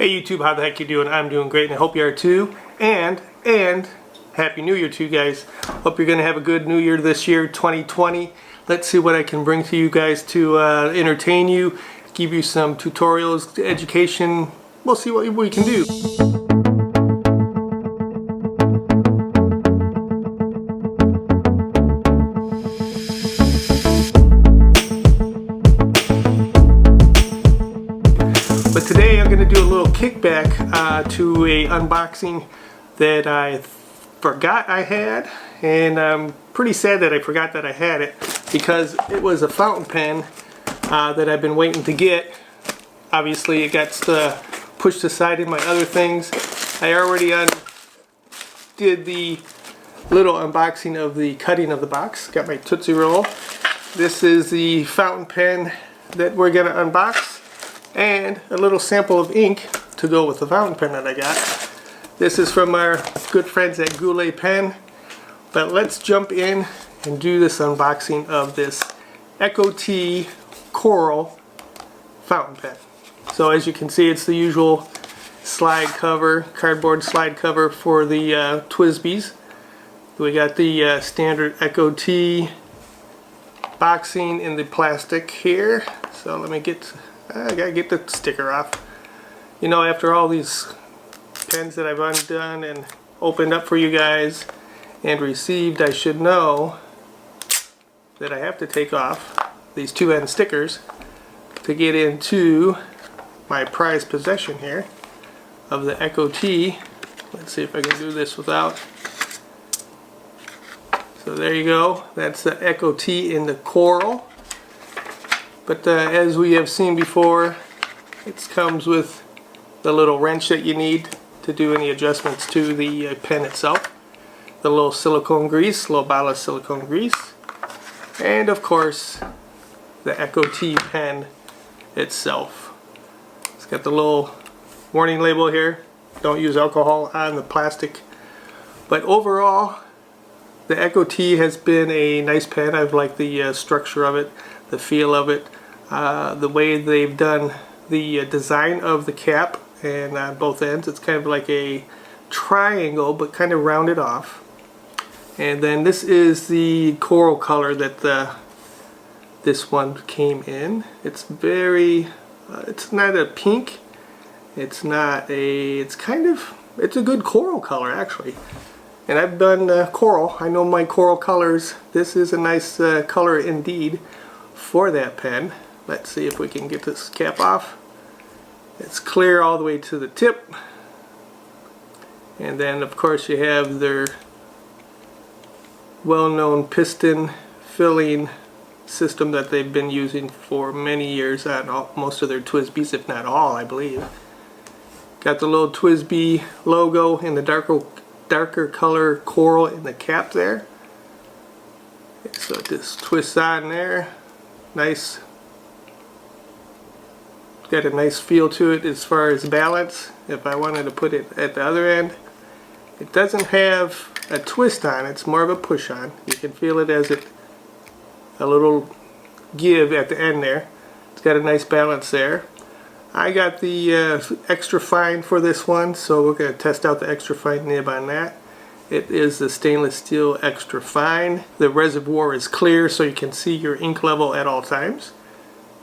Hey YouTube, how the heck you doing? I'm doing great and I hope you are too. And Happy New Year to you guys. Hope you're going to have a good New Year this year, 2020. Let's see what I can bring to you guys to entertain you, give you some tutorials, education. We'll see what we can do. But today I'm going to do a little kickback to a unboxing that I forgot I had, and I'm pretty sad that I forgot that I had it because it was a fountain pen that I've been waiting to get. Obviously it got pushed aside in my other things. I already did the little unboxing of the cutting of the box. Got my Tootsie Roll. This is the fountain pen that we're going to unbox, and a little sample of ink to go with the fountain pen that I got. This is from our good friends at Goulet Pen. But let's jump in and do this unboxing of this Echo T Coral fountain pen. So as you can see, it's the usual slide cover, cardboard slide cover for the TWSBIs. We got the standard Echo T boxing in the plastic here. So let me I gotta get the sticker off. You know, after all these pens that I've undone and opened up for you guys and received, I should know that I have to take off these two end stickers to get into my prized possession here of the Echo T. Let's see if I can do this without. So there you go. That's the Echo T in the coral. But as we have seen before, it comes with the little wrench that you need to do any adjustments to the pen itself. The little silicone grease, little bottle of silicone grease. And of course, the Echo T pen itself. It's got the little warning label here. Don't use alcohol on the plastic. But overall, the Echo T has been a nice pen. I've liked the structure of it, the feel of it, the way they've done the design of the cap, and on both ends it's kind of like a triangle but kind of rounded off. And then this is the coral color that this one came in. It's very it's not a pink, it's not a, it's a good coral color actually. And I've done coral. I know my coral colors. This is a nice color indeed for that pen. Let's see if we can get this cap off. It's clear all the way to the tip. And then of course you have their well-known piston filling system that they've been using for many years on most of their TWSBIs, if not all, I believe. Got the little TWSBI logo in the darker color coral in the cap there. So it just twists on there. Nice. Got a nice feel to it as far as balance. If I wanted to put it at the other end, it doesn't have a twist on, it's more of a push on. You can feel it as a little give at the end there. It's got a nice balance there. I got the extra fine for this one, so we're going to test out the extra fine nib on that. It is the stainless steel extra fine. The reservoir is clear so you can see your ink level at all times.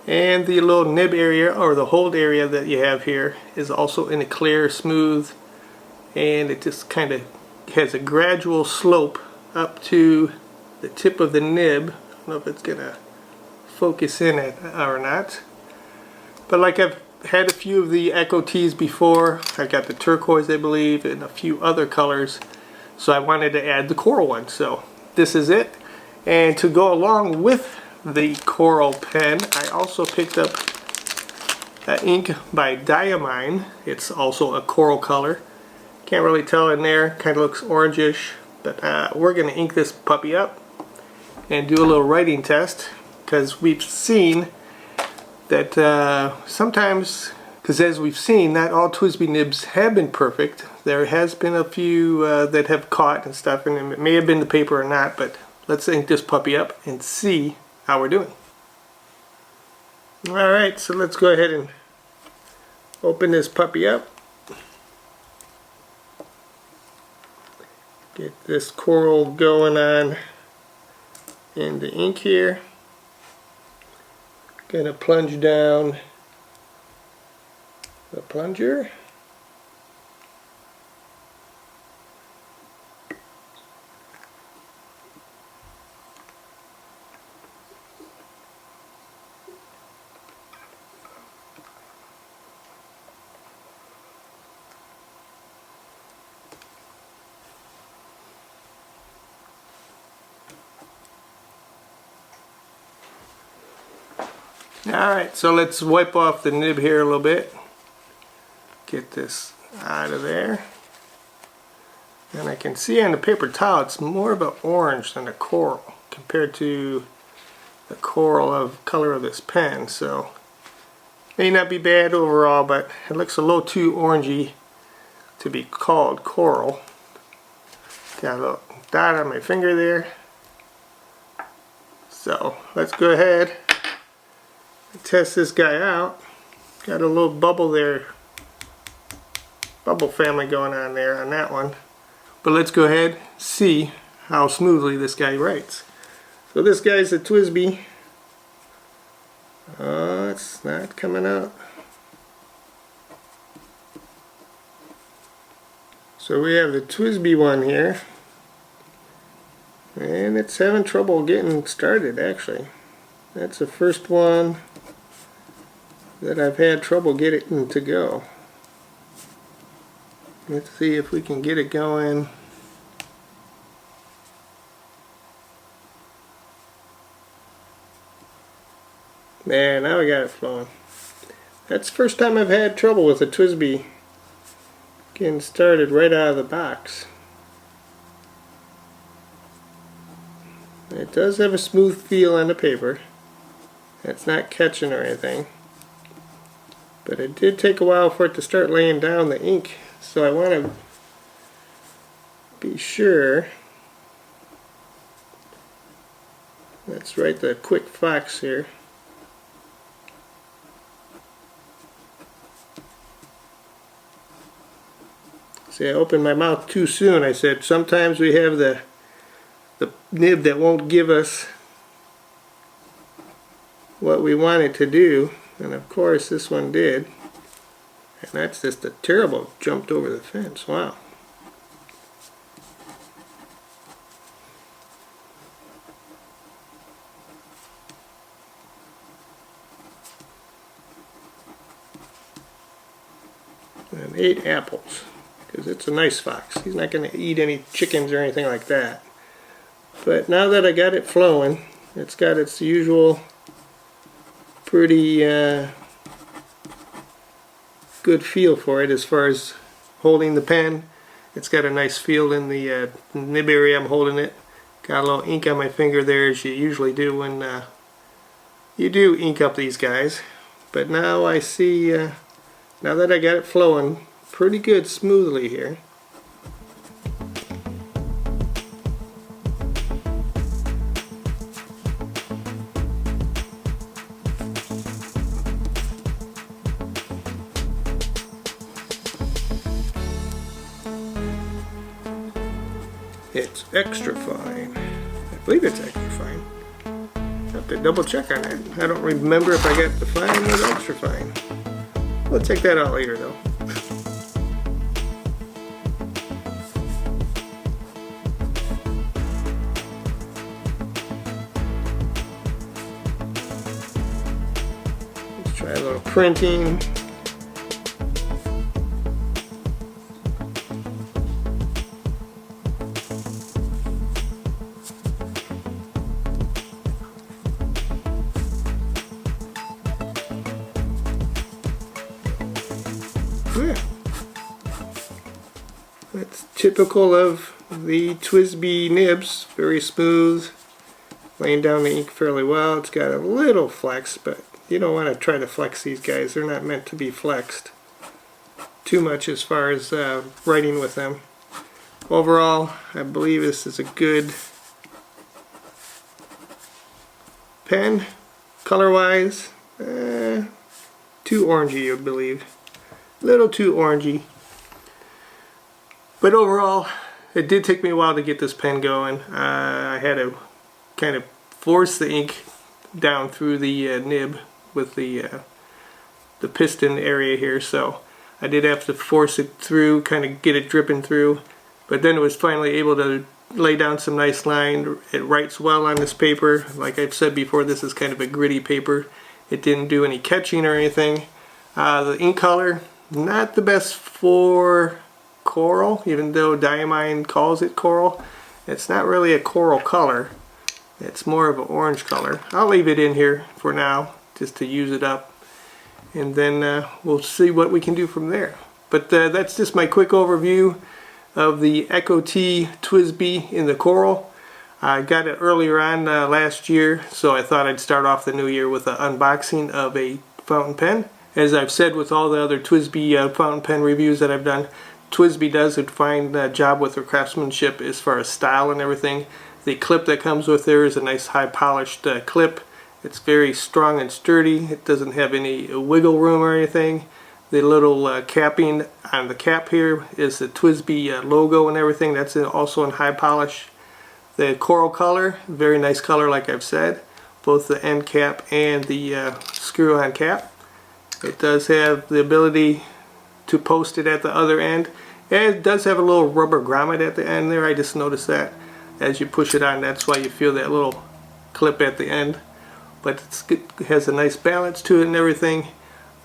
And the little nib area, or the hold area that you have here, is also in a clear, smooth, and it just kind of has a gradual slope up to the tip of the nib. I don't know if it's going to focus in it or not. But like I've had a few of the Echo T's before. I got the turquoise, I believe, and a few other colors. So I wanted to add the coral one. So this is it. And to go along with the coral pen, I also picked up ink by Diamine. It's also a coral color. Can't really tell in there. Kind of looks orangish. But we're going to ink this puppy up and do a little writing test, because we've seen that sometimes, because as we've seen, not all TWSBI nibs have been perfect. There has been a few that have caught and stuff, and it may have been the paper or not, but let's ink this puppy up and see how we're doing. Alright, so let's go ahead and open this puppy up. Get this coral going on in the ink here. Gonna plunge down the plunger. Alright, so let's wipe off the nib here a little bit. Get this out of there. And I can see on the paper towel it's more of an orange than a coral compared to the coral of color of this pen. So may not be bad overall, but it looks a little too orangey to be called coral. Got a little dot on my finger there. So let's go ahead and test this guy out. Got a little bubble there, bubble family going on there on that one. But let's go ahead and see how smoothly this guy writes. So this guy's a TWSBI. It's not coming out. So we have the TWSBI one here. And it's having trouble getting started actually. That's the first one that I've had trouble getting to go. Let's see if we can get it going. There, now we got it flowing. That's the first time I've had trouble with a TWSBI getting started right out of the box. It does have a smooth feel on the paper. It's not catching or anything. But it did take a while for it to start laying down the ink, so I want to be sure. Let's write the quick fox here. See, I opened my mouth too soon. I said sometimes we have the nib that won't give us what we want it to do, and of course this one did, and that's just a terrible jumped over the fence. Wow. And 8 apples, because it's a nice fox. He's not going to eat any chickens or anything like that. But now that I got it flowing, it's got its usual pretty good feel for it as far as holding the pen. It's got a nice feel in the nib area I'm holding it. Got a little ink on my finger there, as you usually do when you do ink up these guys. But now I see, now that I got it flowing pretty good smoothly here. It's extra fine. I believe it's extra fine. Have to double check on that. I don't remember if I got the fine or the extra fine. We'll check that out later though. Let's try a little printing. Yeah. That's typical of the TWSBI nibs, very smooth, laying down the ink fairly well. It's got a little flex, but you don't want to try to flex these guys. They're not meant to be flexed too much as far as writing with them. Overall, I believe this is a good pen. Color-wise, too orangey, I believe. a little too orangey. But overall, it did take me a while to get this pen going. I had to kind of force the ink down through the nib with the piston area here, so I did have to force it through, kind of get it dripping through. But then it was finally able to lay down some nice line. It writes well on this paper. Like I've said before, this is kind of a gritty paper. It didn't do any catching or anything. The ink color, not the best for coral, even though Diamine calls it coral. It's not really a coral color. It's more of an orange color. I'll leave it in here for now, just to use it up. And then we'll see what we can do from there. But that's just my quick overview of the Echo T TWSBI in the coral. I got it earlier on last year, so I thought I'd start off the new year with an unboxing of a fountain pen. As I've said with all the other TWSBI fountain pen reviews that I've done, TWSBI does a fine job with their craftsmanship as far as style and everything. The clip that comes with there is a nice high polished clip. It's very strong and sturdy. It doesn't have any wiggle room or anything. The little capping on the cap here is the TWSBI logo and everything. That's also in high polish. The coral color, very nice color like I've said. Both the end cap and the screw-on cap. It does have the ability to post it at the other end. And it does have a little rubber grommet at the end there. I just noticed that as you push it on. That's why you feel that little clip at the end. But it has a nice balance to it and everything.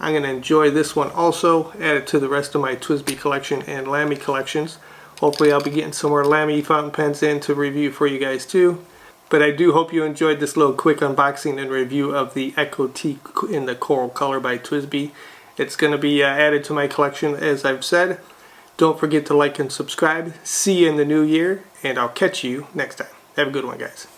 I'm going to enjoy this one also, add it to the rest of my TWSBI collection and Lamy collections. Hopefully I'll be getting some more Lamy fountain pens in to review for you guys too. But I do hope you enjoyed this little quick unboxing and review of the Echo T in the coral color by TWSBI. It's going to be added to my collection as I've said. Don't forget to like and subscribe. See you in the new year, and I'll catch you next time. Have a good one, guys.